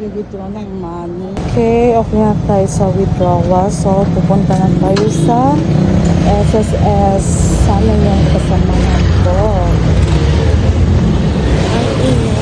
mag-withdraw ng money. Okay, okay na tayo sa withdrawal. So, pupunta na tayo sa SSS. Sana yung kasamahan ko. Ang init.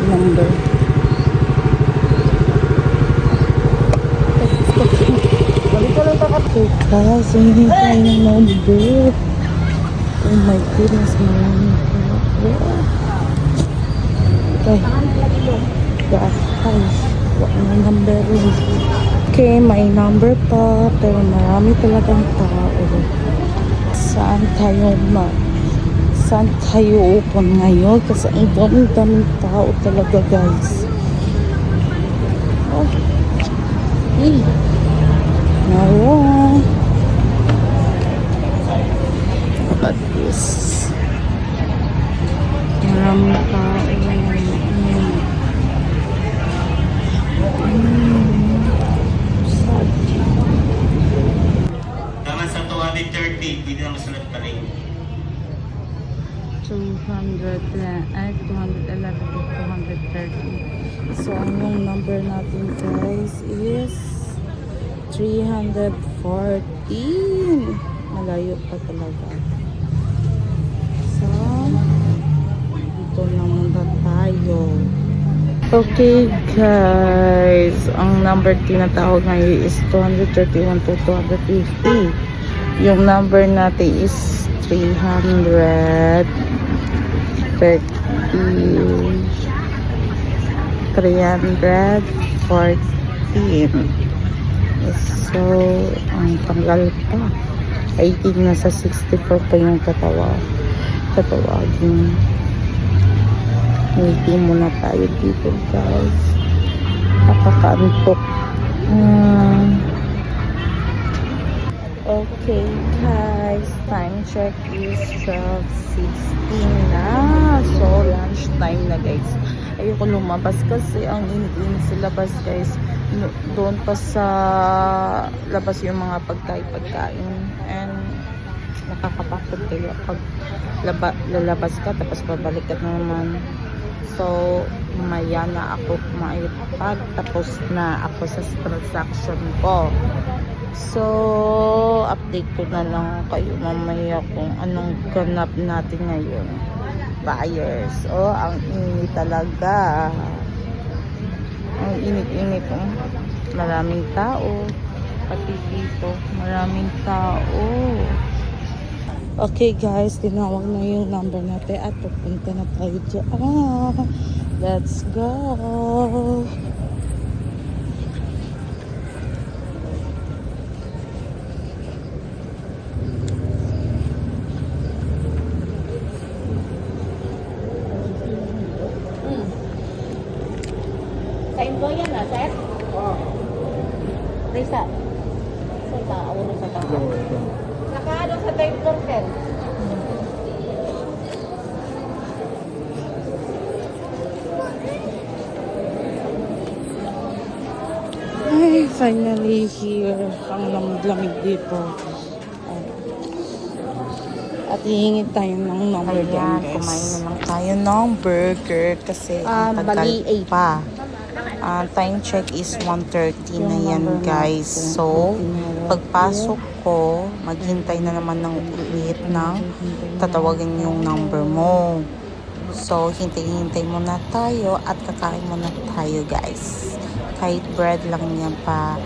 Number. Okay guys, hindi tayo ng number. Oh my goodness, marami po. Okay. Guys, may number rin. Okay, may number pa, pero marami talagang tao. Saan tayo open ngayon? Kasi ang daming tao talaga guys. Oh. Hey. Naroon. Look at this. Maraming tao. Naman sa 230, hindi naman sunod pa rin. 211 to 230. So, yung number natin guys is 314. Malayo pa talaga. So, dito naman na tayo. Okay guys, ang number tinatawag ngayon is 231 to 250. Yung number natin is 314. So, ang tanggal pa. I think nasa 64 pa yung tatawagin. Hindi muna tayo dito guys. Nakakaantok. Okay guys, time check is 12:16 na. So lunch time na guys. Ayoko lumabas kasi ang init sa labas guys. Doon pa sa labas yung mga pagkain and nakakapagod kayo pag lalabas ka tapos babalik ka naman. So maya na ako kumain pag tapos na ako sa transaction ko. So, update ko na lang kayo mamaya kung anong ganap natin ngayon. Buyers. Oh, ang init talaga. Ang init-init. Oh. Maraming tao. Pati dito, maraming tao. Okay guys, tinawag na yung number natin at pupunta na tayo dyan. Let's go. Kain ko yan na, sir? Oo. Risa. Sa oras sa tao. Nakaano sa time floor, sir? Ay, finally here. Ang lamig dito. At hihingi tayo ng number doon, guys. Kumain na lang tayo ng burger kasi ang tagal pa. Time check is 1:30 na yan, guys. So, pagpasok ko, maghintay na naman ng ulit ng tatawagan yung number mo. So, hintay-hintay muna tayo at kakain muna tayo, guys. Kahit bread lang yan pa.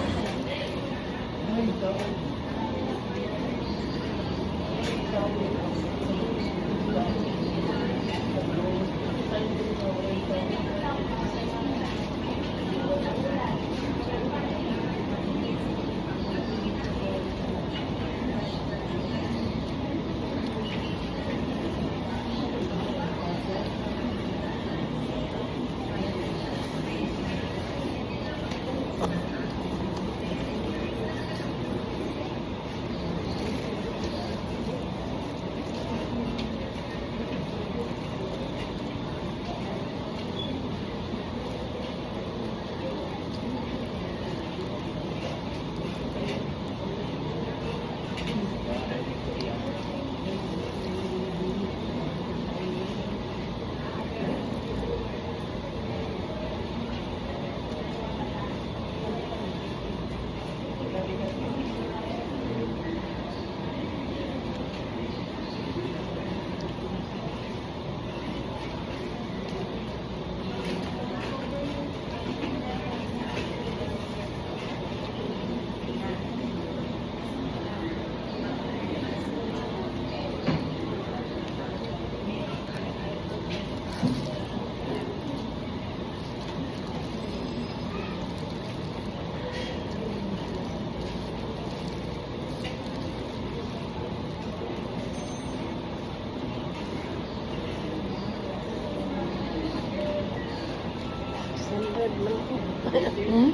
Hmm?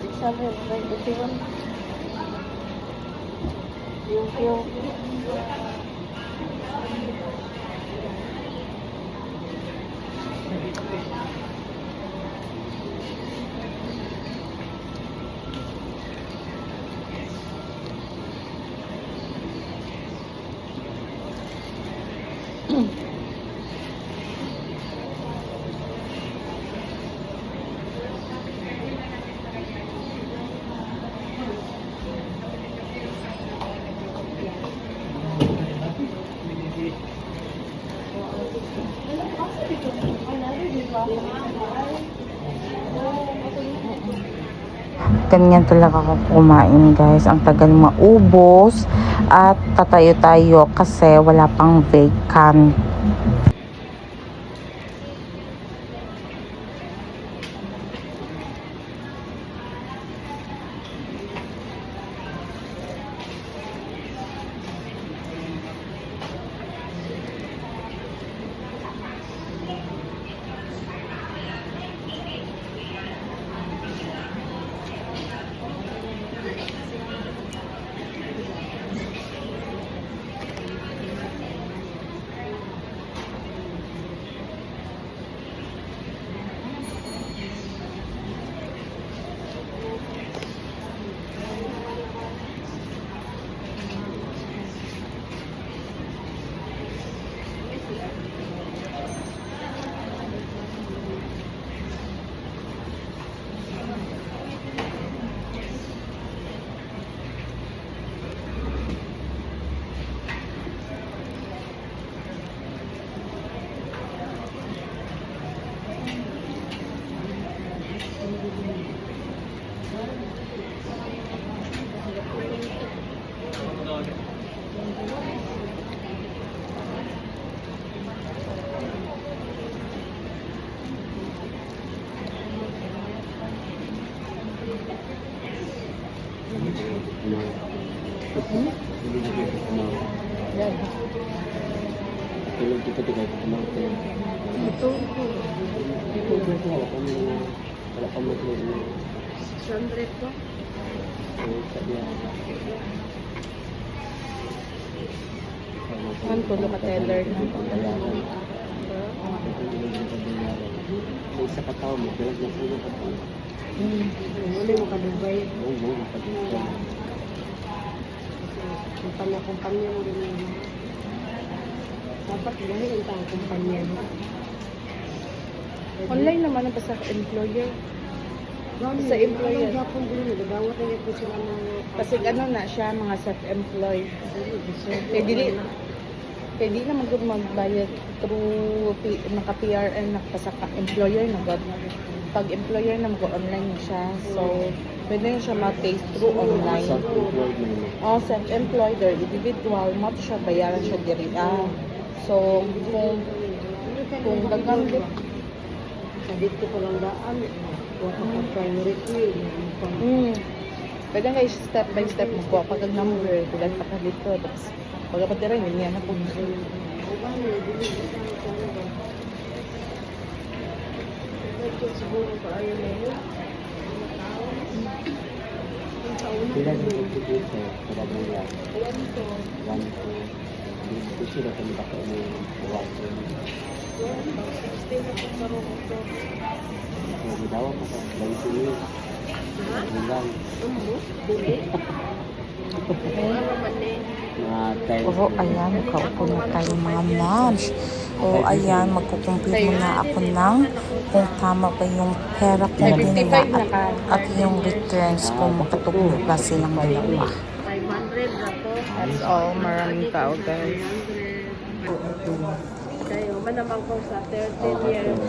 691. Yung ganyan talaga ako kumain, guys. Ang tagal maubos at tatayo tayo kasi wala pang vacant. Hmm? Yan. Tulog kita tinggal kumang tayo. Ito. Ito ko wala pa mo tulog. 600 po. Sabi niya. Ang tulo ka teller na. Sa isa ka tao mo, bilang na pulo ka tao. Uli mo ka Dubai. Oo, makadugay. Kumpanya mo rin yun. Dapat gano'n ang kumpanya mo. Online naman ang sa employer. Sa employer. Kasi ano na siya, mga self-employed. Kaya di na magbayad through naka-PRN, employer na pag employer na mag-online na siya. So, pwede na siya ma-pay through online. Self-employed mo naman. Oh, self-employed or individual, mat siya, bayaran siya diri. So, kung dagang dito ko lang daan, pwede nga step by step mo po. Pag number, pwede pa ka dito. Tapos, pag kapatira, yun yan na po. Siguro pa ayaw na yun. Sila din contribute sa Pagabula. One, two. Dito sila kung baka mo one, two. Dawa mo ka. Dari sini. Bilang. Oo, ayan, kaupo na tayo mga moms. O ayan, magkukumpit muna ako ng kung tama ba yung pera ko nila at yung returns kung makatulog ba silang dalawa. 500 na po. That's all. Maraming tao, guys. Kayo, manamang ko sa 30 years.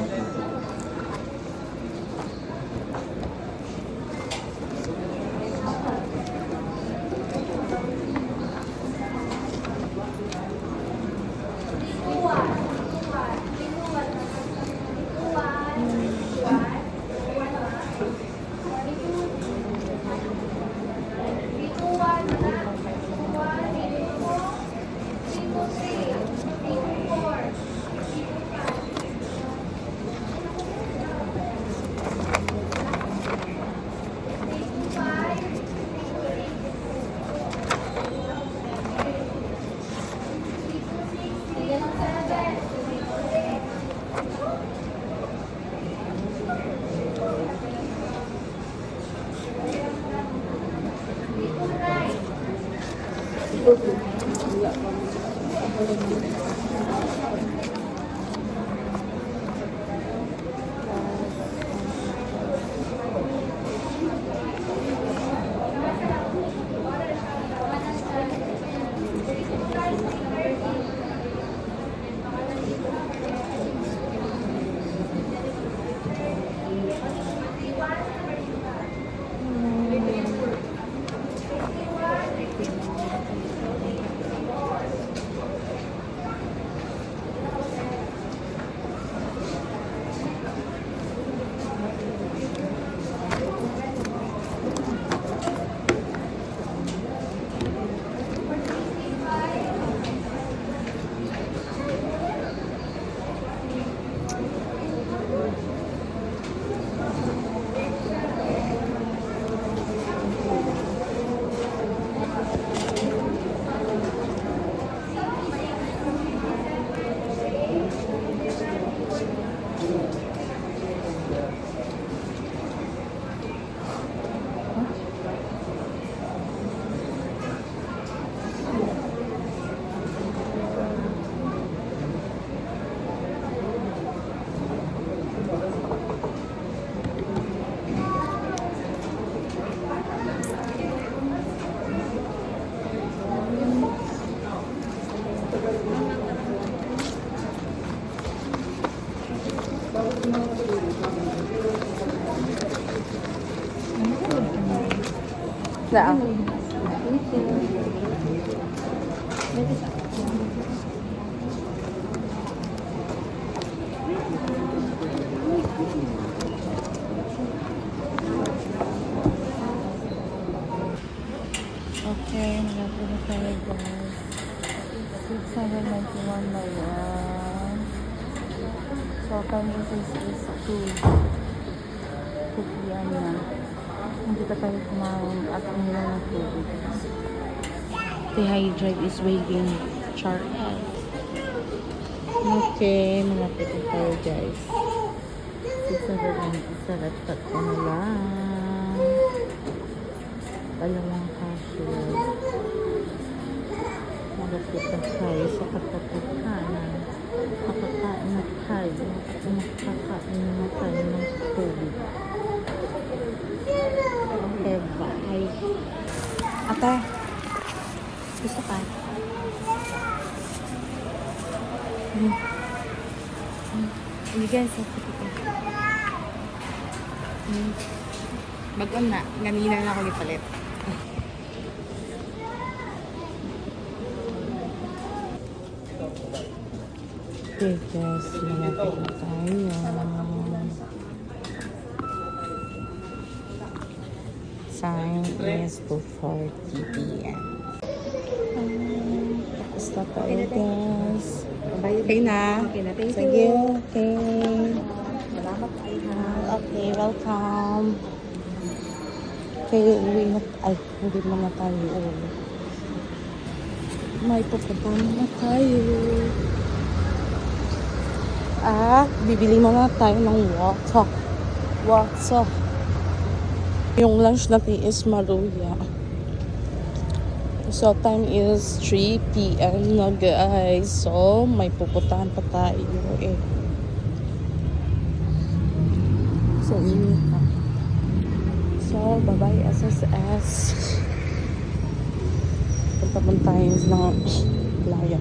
Saan? Okay, nagagawa Okay guys. 691 na yan. So, time is 2 p.m. na. Hindi pa tayo kumain at uminom ng tubig. The hydrate is waiting. Char. Okay, malapit na tayo guys. 690 tatlo na lang. Dalawang cashier. Malapit na tayo sa kataputanan. Makakain na tayo at makakain na tayo ng tubig. Okay, bye. Ate, gusto ka? Hindi guys, ako dito. Bagon na, ganina na ako ipalit. Okay guys, malapit na tayo. Time is 2:40 p.m. Tapos na tayo guys. Okay na? Okay na, thank you. Sige, okay. Salamat kayo. Okay, welcome. Okay, uwi na. Ay, hindi na tayo uwi. May pupuntahan na tayo. Bibili muna tayo ng water. Water. Yung lunch natin is maruya. So, time is 3 p.m. na guys. So, may pupuntahan pa tayo eh. So, init na. So, bye-bye SSS. Punta pa tayo ng playa.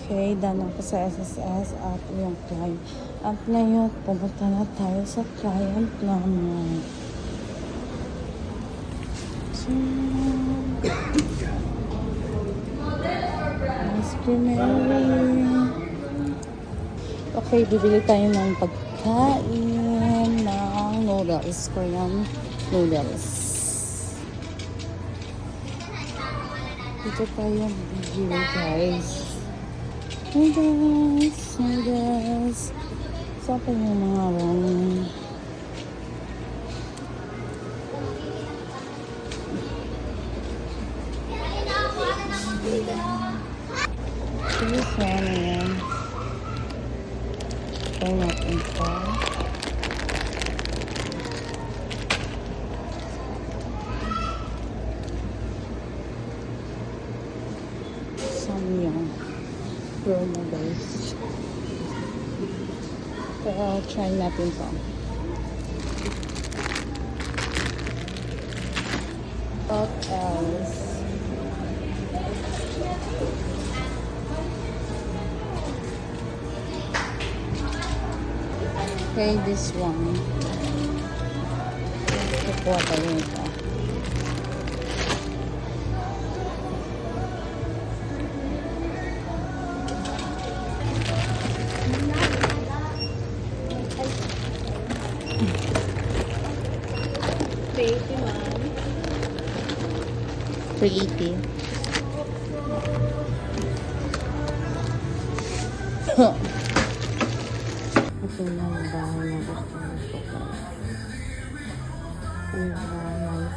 Okay, done ako sa SSS at yung client. At ngayon, pumunta na tayo sa client namin. So, Ice Creamery. Okay, bibili tayo ng pagkain ng noodles, Korean noodles. Dito tayo bibili guys. Noodles. Saan pa yung mga ramen? This ramen. Try natin ito. Samyang. Promo guys. Pero try natin ito. What else? Okay, this one. Kukuha tayo ito. $380. Ito na yung bahay na gusto ko. Yung bahay